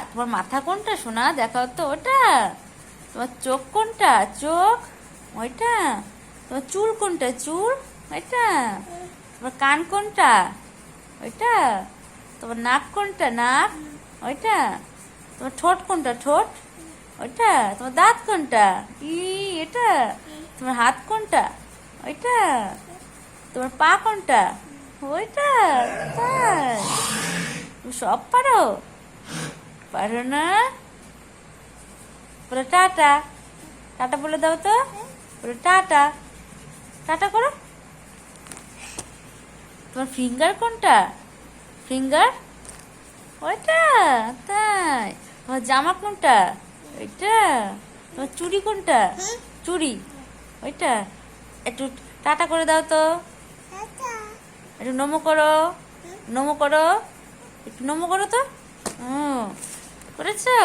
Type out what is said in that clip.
তোমার মাথা কোনটা সোনা? দেখাও তো ওটা। তোমার চোখ কোনটা? চোখ ওইটা। তোমার চুল কোনটা? চুল ওইটা। তোমার কান কোনটা? ওইটা। তোমার নাক কোনটা? নাক ওইটা। তোমার ঠোঁট কোনটা? ঠোঁট ওইটা। তোমার দাঁত কোনটা? এটা। তোমার হাত কোনটা? ওইটা। তোমার পা কোনটা? ওইটা। তাই তুমি সব পারো? পারো না? বলে টাটা। টাটা বলে দাও তো। বলে টাটা। টাটা করো। তোমার ফিঙ্গার কোনটা? ফিঙ্গার ওইটা। তাই তোমার জামা কোনটা? ওইটা। তোমার চুড়ি কোনটা? চুড়ি ওইটা। একটু টাটা করে দাও তো। একটু নমো করো। নমো করো। একটু নমো করো তো। ও করেছো?